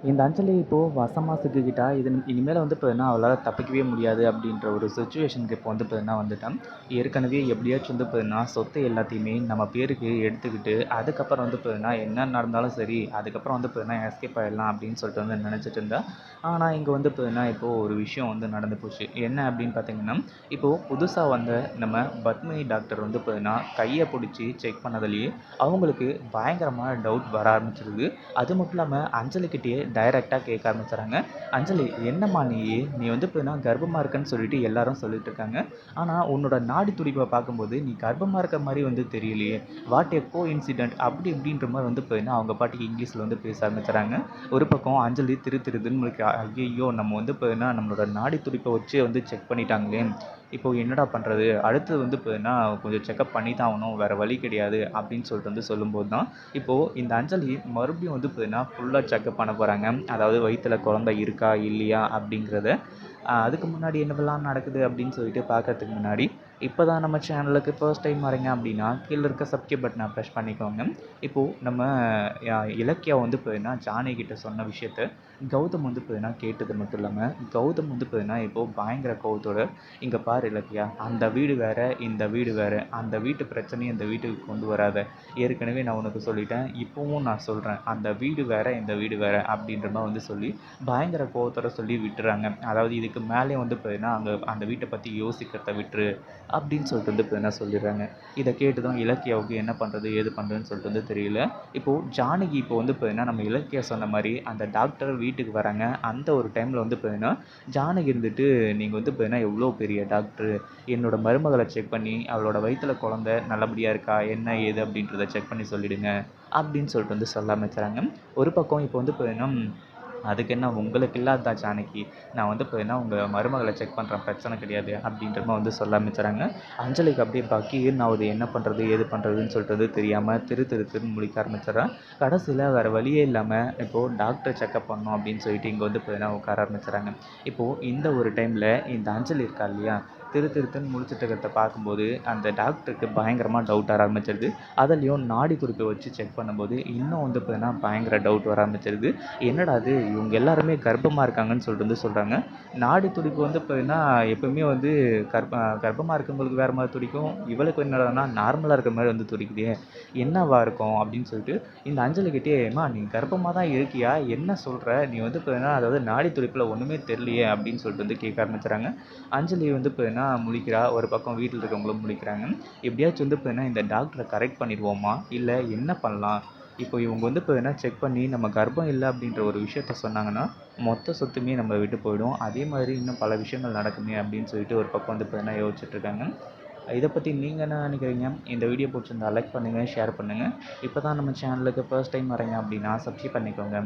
இந்த அஞ்சலி இப்போது வசமா சிக்கிக்கிட்டா, இது இனிமேல் வந்து பார்த்தீங்கன்னா, அவளால தப்பிக்கவே முடியாது அப்படின்ற ஒரு சிச்சுவேஷனுக்கு இப்போ வந்து பார்த்தீங்கன்னா வந்துட்டா. ஏற்கனவே எப்படியாச்சும் வந்து பார்த்தீங்கன்னா, சொத்து எல்லாத்தையுமே நம்ம பேருக்கு எடுத்துக்கிட்டு, அதுக்கப்புறம் வந்து பார்த்தீங்கன்னா, என்ன நடந்தாலும் சரி, அதுக்கப்புறம் வந்து பார்த்தீங்கன்னா எஸ்கேப் ஆயிடலாம் அப்படின்னு சொல்லிட்டு வந்து நினச்சிட்டு இருந்தா. ஆனா, இங்க வந்து பார்த்தீங்கன்னா, இப்போ ஒரு விஷயம் வந்து நடந்து போச்சு. என்ன அப்படின்னு பார்த்தீங்கன்னா, இப்போ புதுசா வந்த நம்ம பத்மினி டாக்டர் வந்து பார்த்தீங்கன்னா, கைய புடிச்சு செக் பண்ணதுலயே, அவங்களுக்கு பயங்கரமான டவுட் வர ஆரம்பிச்சிருது. அது மட்டும் இல்லாம அஞ்சலிகிட்டயே டைரக்ட்டா கேட்க ஆரம்பிச்சுறாங்க. "அஞ்சலி என்னம்மா நீ வந்து இப்ப கர்ப்பமா இருக்கன்னு சொல்லிட்டு எல்லாரும் சொல்லிட்டு இருக்காங்க. ஆனா உன்னோட நாடி துடிப்ப பார்க்கும்போது நீ கர்ப்பமா இருக்க மாரி வந்து தெரியலையே. வாட் எ கோஇன்சிடென்ட்" அப்படி இப்படின்ற மாரி வந்து பார்த்தீங்கன்னா, அவங்க பாட்டுக்கு இங்கிலீஷ்ல வந்து பேச ஆரம்பிச்சுறாங்க. ஒரு பக்கம் அஞ்சலி திருதிருன்னு முழிக்கிறா. ஐயய்யோ! நம்ம வந்து பார்த்தீங்கன்னா, நம்மளோட நாடி துடிப்ப வச்சே வந்து செக் பண்ணிட்டாங்களே! இப்போ என்னடா பண்றது? அடுத்தது வந்து பார்த்தீங்கன்னா, கொஞ்சம் செக்கப் பண்ணி தான் ஆவணும். வேற வழி கிடையாது அப்படின்னு சொல்லிட்டு வந்து சொல்லும்போது தான், இப்போ இந்த அஞ்சலி மறுபடியும் வந்து பார்த்தீங்கன்னா, ஃபுல்லா செக்கப் பண்ண போறாங்க. அதாவது வயித்துல குழந்தை இருக்கா? இல்லையா? அப்படிங்கிறத. அதுக்கு முன்னாடி என்னவெல்லாம் நடக்குது அப்படின்னு சொல்லிட்டு பார்க்கறதுக்கு முன்னாடி, இப்போ தான் நம்ம சேனலுக்கு ஃபர்ஸ்ட் டைம் வரீங்க அப்படின்னா, கீழ இருக்க சப்ஸ்கிரைப் பட்டன பிரஸ் பண்ணிக்கோங்க. இப்போ நம்ம இலக்கியா வந்து பார்த்தீங்கன்னா, ஜானகி கிட்ட சொன்ன விஷயத்த கௌதம் வந்து பார்த்தீங்கன்னா, கேட்டது மட்டும் இல்லாம, கௌதம் வந்து பார்த்தீங்கன்னா, இப்போ பயங்கர கோவத்தோட, "இங்க பாரு இலக்கியா, அந்த வீடு வேற, இந்த வீடு வேற. அந்த வீட்டு பிரச்சனைய இந்த வீட்டுக்கு கொண்டு வராத. ஏற்கனவே நான் உனக்கு சொல்லிட்டேன். இப்பவும் நான் சொல்றேன். அந்த வீடு வேற, இந்த வீடு வேற." அப்படின்ற மாரி வந்து சொல்லி, பயங்கர கோவத்தோட சொல்லி விட்டுர்றாங்க. அதாவது இதுக்கு மேலயும் வந்து பார்த்தீங்கன்னா, அந்த வீட்ட பத்தி யோசிக்கிறத விட்டுரு, அப்படின்னு சொல்லிட்டு வந்து பார்த்தீங்கன்னா சொல்லிடுறாங்க. இத கேட்டதும் இலக்கியாவுக்கு என்ன பண்றது, ஏது பண்றதுன்னு சொல்லிட்டு வந்து தெரியல. இப்போ ஜானகி இப்போ வந்து பார்த்தீங்கன்னா, நம்ம இலக்கியா சொன்ன மாரி அந்த டாக்டர் வீட்டுக்கு வராங்க. அந்த ஒரு டைம்ல வந்து பார்த்தீங்கன்னா, ஜானகி இருந்துட்டு, "நீங்க வந்து பார்த்தீங்கன்னா எவ்வளோ பெரிய டாக்டரு. என்னோட மருமகள செக் பண்ணி, அவளோட வயித்துல குழந்தை நல்லபடியா இருக்கா? என்ன ஏது அப்படின்றத செக் பண்ணி சொல்லிடுங்க." அப்படின்னு சொல்லிட்டு வந்து சொல்ல ஆரம்பிச்சுறாங்க. ஒரு பக்கம் இப்போ வந்து பார்த்தீங்கன்னா, "அதுக்கு என்ன உங்களுக்கு இல்லாததா ஜானகி? நான் வந்து பார்த்தீங்கன்னா, உங்க மருமகள செக் பண்றேன். பிரச்சனை கிடையாது." அப்படின்ற மாரி வந்து சொல்ல ஆரம்பிச்சுறாங்க. அஞ்சலிக்கு அப்படியே பகீர்னு ஆவுது. என்ன பண்றது? ஏது பண்றதுன்னு சொல்லிட்டு வந்து தெரியாம திருன்னு முழிக்க ஆரம்பிச்சுர்றா. கடைசியில வேற வழியே இல்லாம இப்போ டாக்டர் செக்கப் பண்ணணும் அப்படின்னு சொல்லிட்டு இங்க வந்து பார்த்தீங்கன்னா உட்கார ஆரம்பிச்சுறாங்க. இப்போ இந்த ஒரு டைம்ல இந்த அஞ்சலி இருக்கா இல்லையா? திருன்னு முழிச்சுட்டு இருக்கிறத பார்க்கும்போது, அந்த டாக்டருக்கு பயங்கரமா டவுட் வர ஆரம்பிச்சிருது. அதுலயும் நாடி துடிப்ப வச்சு செக் பண்ணும்போது, இன்னும் வந்து பார்த்தீங்கன்னா பயங்கர டவுட் வர ஆரம்பிச்சிருது. என்னடா இது இவங்க எல்லாருமே கர்ப்பமா இருக்காங்கன்னு சொல்லிட்டு வந்து சொல்றாங்க. நாடி துடிப்பு வந்து பார்த்தீங்கன்னா, எப்பவுமே வந்து கர்ப்பமா இருக்கவங்களுக்கு வேற மாரி துடிக்கும். இவளுக்கு என்னடான்னா நார்மலா இருக்க மாரி வந்து துடிக்குதே! என்னவா இருக்கும்? அப்படின்னு சொல்லிட்டு இந்த அஞ்சலி கிட்டயே, "எம்மா நீ கர்ப்பமா தான் இருக்கியா? என்ன சொல்ற? நீ வந்து பார்த்தீங்கன்னா அதாவது நாடி துடிப்புல ஒண்ணுமே தெரியலையே!" அப்படின்னு சொல்லிட்டு வந்து கேட்க ஆரம்பிச்சுறாங்க. அஞ்சலி வந்து பார்த்தீங்கன்னா முழிக்கிறா. ஒரு பக்கம் வீட்ல இருக்கவங்களும் முழிக்கிறாங்க. எப்படியாச்சும் வந்து பார்த்தீங்கன்னா இந்த டாக்டர கரெக்ட் பண்ணிருவோமா? இல்ல என்ன பண்ணலாம்? இப்போ இவங்க வந்து பார்த்தீங்கன்னா செக் பண்ணி நம்ம கர்ப்பம் இல்ல அப்படின்ற ஒரு விஷயத்த சொன்னாங்கன்னா, மொத்த சொத்துமே நம்மள விட்டு போயிடும். அதே மாதிரி இன்னும் பல விஷயங்கள் நடக்குமே அப்படின்னு சொல்லிட்டு ஒரு பக்கம் வந்து பார்த்தீங்கன்னா யோசிச்சுட்டு இருக்காங்க. இத பத்தி நீங்க என்ன நினைக்கிறீங்க? இந்த வீடியோ பிடிச்சிருந்தா லைக் பண்ணுங்க, ஷேர் பண்ணுங்க. இப்ப தான் நம்ம சேனலுக்கு ஃபர்ஸ்ட் டைம் வரீங்க அப்படின்னா சப்ஸ்கிரைப் பண்ணிக்கோங்க.